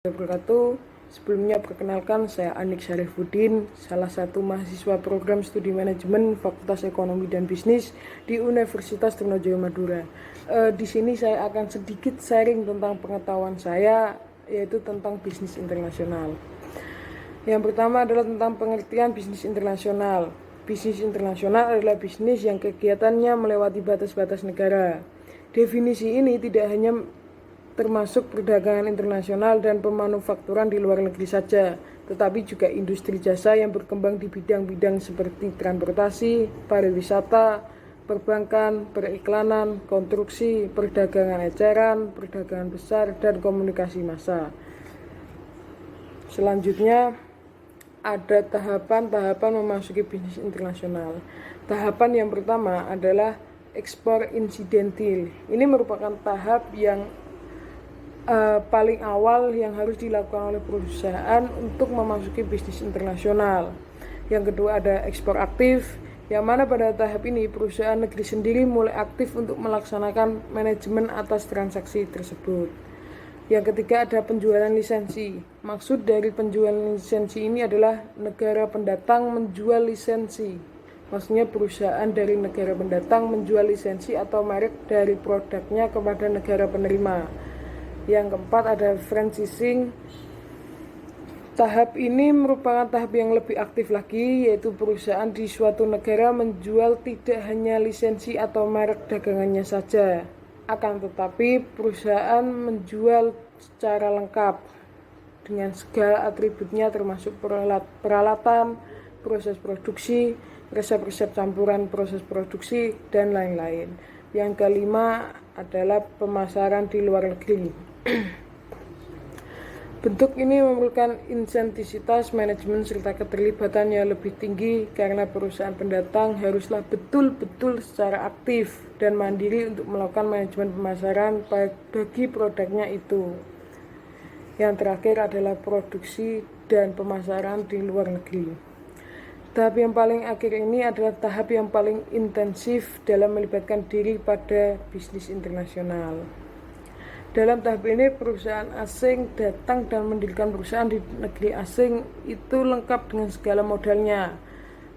Wabarakatuh. Sebelumnya perkenalkan, saya Anik Syarifuddin, salah satu mahasiswa program studi manajemen Fakultas Ekonomi dan Bisnis di Universitas Trunojoyo Madura. Di sini saya akan sedikit sharing tentang pengetahuan saya, yaitu tentang bisnis internasional. Yang pertama adalah tentang pengertian bisnis internasional. Bisnis internasional adalah bisnis yang kegiatannya melewati batas-batas negara. Definisi ini tidak hanya termasuk perdagangan internasional dan pemanufakturan di luar negeri saja, tetapi juga industri jasa yang berkembang di bidang-bidang seperti transportasi, pariwisata, perbankan, periklanan, konstruksi, perdagangan eceran, perdagangan besar, dan komunikasi massa. Selanjutnya ada tahapan-tahapan memasuki bisnis internasional. Tahapan yang pertama adalah ekspor insidentil. Ini merupakan tahap yang paling awal yang harus dilakukan oleh perusahaan untuk memasuki bisnis internasional. Yang kedua ada ekspor aktif, yang mana pada tahap ini perusahaan negeri sendiri mulai aktif untuk melaksanakan manajemen atas transaksi tersebut. Yang ketiga ada penjualan lisensi. Maksud dari penjualan lisensi ini adalah negara pendatang menjual lisensi. Maksudnya perusahaan dari negara pendatang menjual lisensi atau merek dari produknya kepada negara penerima. Yang keempat ada franchising. Tahap ini merupakan tahap yang lebih aktif lagi, yaitu perusahaan di suatu negara menjual tidak hanya lisensi atau merek dagangannya saja, akan tetapi perusahaan menjual secara lengkap dengan segala atributnya, termasuk peralatan, proses produksi, resep-resep campuran proses produksi, dan lain-lain. Yang kelima adalah pemasaran di luar negeri. Bentuk ini memerlukan insentisitas manajemen serta keterlibatan yang lebih tinggi, karena perusahaan pendatang haruslah betul-betul secara aktif dan mandiri untuk melakukan manajemen pemasaran bagi produknya itu. Yang terakhir adalah produksi dan pemasaran di luar negeri. Tahap yang paling akhir ini adalah tahap yang paling intensif dalam melibatkan diri pada bisnis internasional. Dalam tahap ini perusahaan asing datang dan mendirikan perusahaan di negeri asing itu lengkap dengan segala modalnya,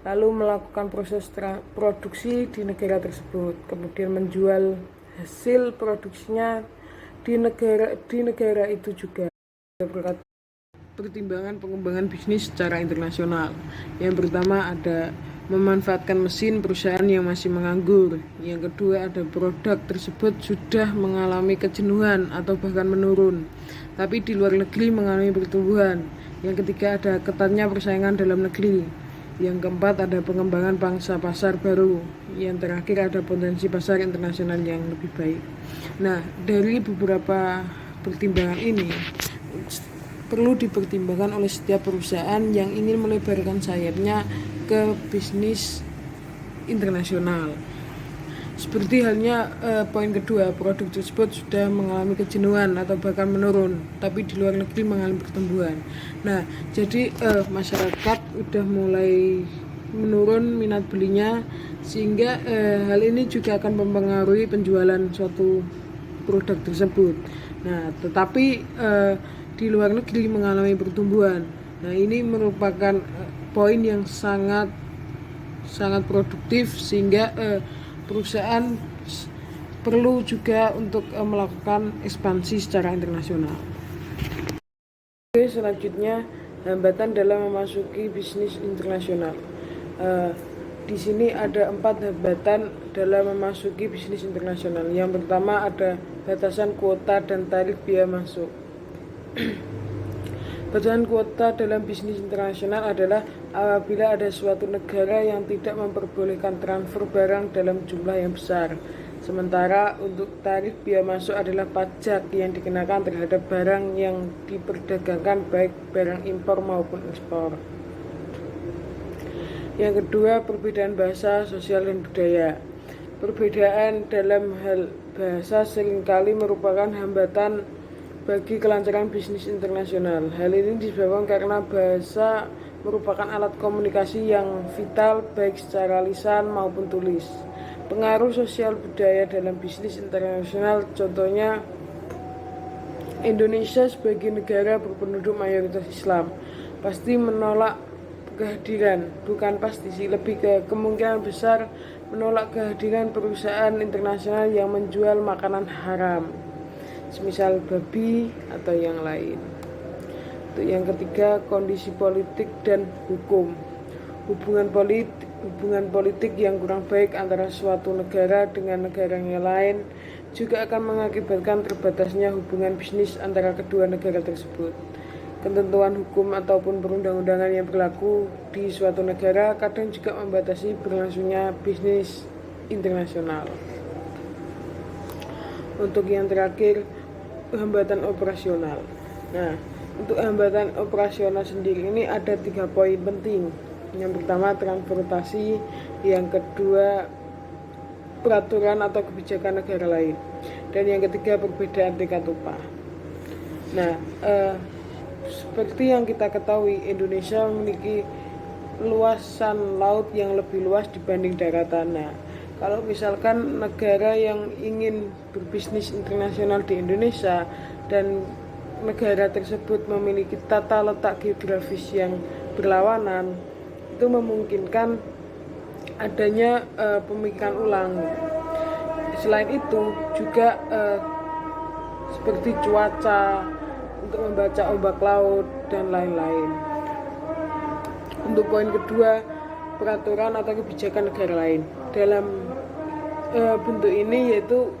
lalu melakukan proses produksi di negara tersebut, kemudian menjual hasil produksinya di negara itu juga. Pertimbangan pengembangan bisnis secara internasional. Yang pertama ada memanfaatkan mesin perusahaan yang masih menganggur. Yang kedua ada produk tersebut sudah mengalami kejenuhan atau bahkan menurun, tapi di luar negeri mengalami pertumbuhan. Yang ketiga ada ketatnya persaingan dalam negeri. Yang keempat ada pengembangan pangsa pasar baru. Yang terakhir ada potensi pasar internasional yang lebih baik. Nah, dari beberapa pertimbangan ini perlu dipertimbangkan oleh setiap perusahaan yang ingin melebarkan sayapnya ke bisnis internasional. Seperti halnya poin kedua, produk tersebut sudah mengalami kejenuhan atau bahkan menurun, tapi di luar negeri mengalami pertumbuhan. Nah, jadi masyarakat sudah mulai menurun minat belinya, sehingga hal ini juga akan mempengaruhi penjualan suatu produk tersebut. Nah, tetapi di luar negeri mengalami pertumbuhan. Nah, ini merupakan poin yang sangat produktif, sehingga perusahaan perlu juga untuk melakukan ekspansi secara internasional. Oke, selanjutnya hambatan dalam memasuki bisnis internasional. Di sini ada 4 hambatan dalam memasuki bisnis internasional. Yang pertama ada batasan kuota dan tarif biaya masuk. Batasan kuota dalam bisnis internasional adalah apabila ada suatu negara yang tidak memperbolehkan transfer barang dalam jumlah yang besar. Sementara untuk tarif biaya masuk adalah pajak yang dikenakan terhadap barang yang diperdagangkan, baik barang impor maupun ekspor. Yang kedua, perbedaan bahasa, sosial, dan budaya. Perbedaan dalam hal bahasa seringkali merupakan hambatan bagi kelancaran bisnis internasional. Hal ini disebabkan karena bahasa merupakan alat komunikasi yang vital baik secara lisan maupun tulis. Pengaruh sosial budaya dalam bisnis internasional contohnya Indonesia sebagai negara berpenduduk mayoritas Islam pasti menolak kehadiran, bukan pasti sih, lebih ke kemungkinan besar menolak kehadiran perusahaan internasional yang menjual makanan haram, semisal babi atau yang lain. Untuk yang ketiga, kondisi politik dan hukum. Hubungan politik yang kurang baik antara suatu negara dengan negara yang lain juga akan mengakibatkan terbatasnya hubungan bisnis antara kedua negara tersebut. Ketentuan hukum ataupun perundang-undangan yang berlaku di suatu negara kadang juga membatasi berlangsungnya bisnis internasional. Untuk yang terakhir, hambatan operasional. Nah, untuk hambatan operasional sendiri ini ada 3 poin penting. Yang pertama, transportasi. Yang kedua, peraturan atau kebijakan negara lain. Dan yang ketiga, perbedaan tingkat upah. Nah, seperti yang kita ketahui, Indonesia memiliki luasan laut yang lebih luas dibanding daratan. Nah, kalau misalkan negara yang ingin berbisnis internasional di Indonesia dan negara tersebut memiliki tata letak geografis yang berlawanan, itu memungkinkan adanya pemikiran ulang. Selain itu juga seperti cuaca, untuk membaca ombak laut dan lain-lain. Untuk poin kedua, peraturan atau kebijakan negara lain. Dalam bentuk ini yaitu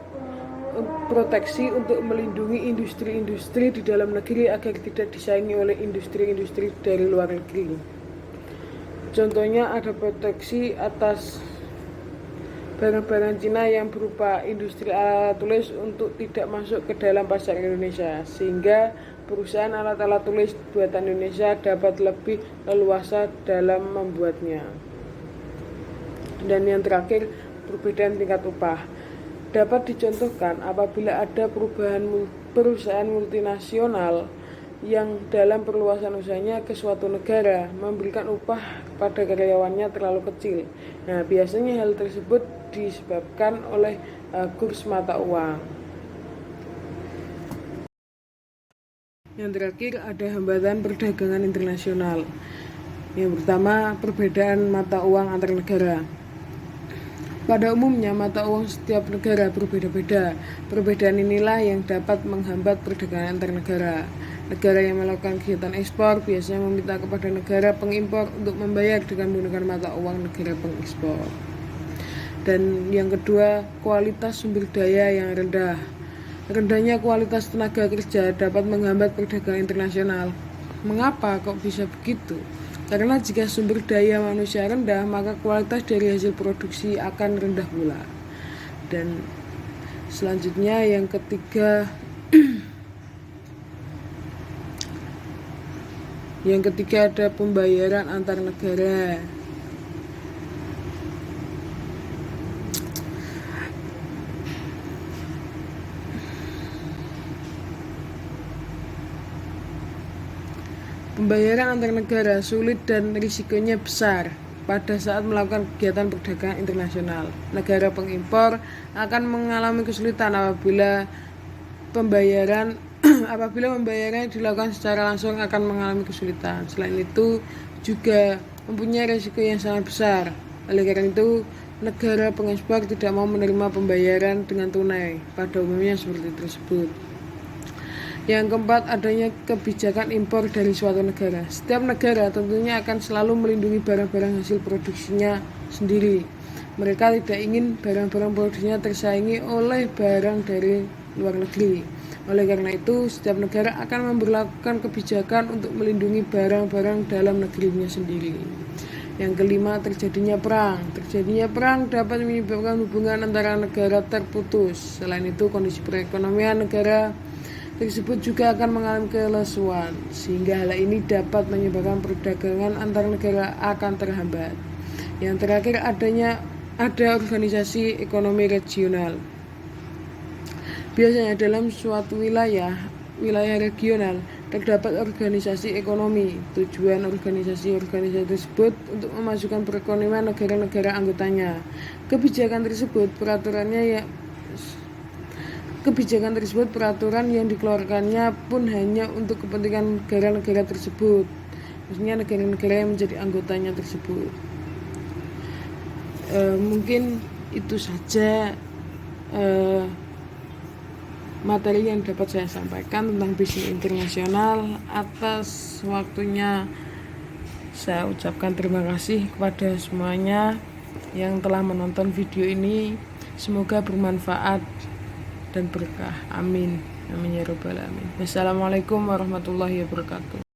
proteksi untuk melindungi industri-industri di dalam negeri agar tidak disaingi oleh industri-industri dari luar negeri. Contohnya ada proteksi atas barang-barang Cina yang berupa industri alat tulis untuk tidak masuk ke dalam pasar Indonesia, sehingga perusahaan alat-alat tulis buatan Indonesia dapat lebih leluasa dalam membuatnya. Dan yang terakhir, perbedaan tingkat upah. Dapat dicontohkan apabila ada perusahaan multinasional yang dalam perluasan usahanya ke suatu negara memberikan upah pada karyawannya terlalu kecil. Nah, biasanya hal tersebut disebabkan oleh kurs mata uang. Yang terakhir ada hambatan perdagangan internasional. Yang pertama, perbedaan mata uang antar negara. Pada umumnya mata uang setiap negara berbeda-beda. Perbedaan inilah yang dapat menghambat perdagangan antar negara. Negara yang melakukan kegiatan ekspor biasanya meminta kepada negara pengimpor untuk membayar dengan menggunakan mata uang negara pengekspor. Dan yang kedua, kualitas sumber daya yang rendah. Rendahnya kualitas tenaga kerja dapat menghambat perdagangan internasional. Mengapa kok bisa begitu? Karena jika sumber daya manusia rendah, maka kualitas dari hasil produksi akan rendah pula. Dan selanjutnya yang ketiga, ada pembayaran antar negara. Pembayaran antar negara sulit dan risikonya besar pada saat melakukan kegiatan perdagangan internasional. Negara pengimpor akan mengalami kesulitan apabila pembayaran dilakukan secara langsung akan mengalami kesulitan. Selain itu juga mempunyai risiko yang sangat besar. Oleh karena itu, negara pengekspor tidak mau menerima pembayaran dengan tunai pada umumnya seperti tersebut. Yang keempat, adanya kebijakan impor dari suatu negara. Setiap negara tentunya akan selalu melindungi barang-barang hasil produksinya sendiri. Mereka tidak ingin barang-barang produksinya tersaingi oleh barang dari luar negeri. Oleh karena itu, setiap negara akan memberlakukan kebijakan untuk melindungi barang-barang dalam negerinya sendiri. Yang kelima, terjadinya perang. Terjadinya perang dapat menyebabkan hubungan antara negara terputus. Selain itu, kondisi perekonomian negara tersebut juga akan mengalami kelesuan, sehingga hal ini dapat menyebabkan perdagangan antar negara akan terhambat. Yang terakhir, ada organisasi ekonomi regional. Biasanya dalam suatu wilayah regional terdapat organisasi ekonomi. Tujuan organisasi tersebut untuk memajukan perekonomian negara-negara anggotanya. Kebijakan tersebut, kebijakan tersebut, peraturan yang dikeluarkannya pun hanya untuk kepentingan negara-negara tersebut, maksudnya negara-negara yang menjadi anggotanya tersebut. Mungkin itu saja materi yang dapat saya sampaikan tentang bisnis internasional. Atas waktunya saya ucapkan terima kasih kepada semuanya yang telah menonton video ini. Semoga bermanfaat dan berkah. Amin. Amin ya rabbal alamin. Wassalamualaikum warahmatullahi wabarakatuh.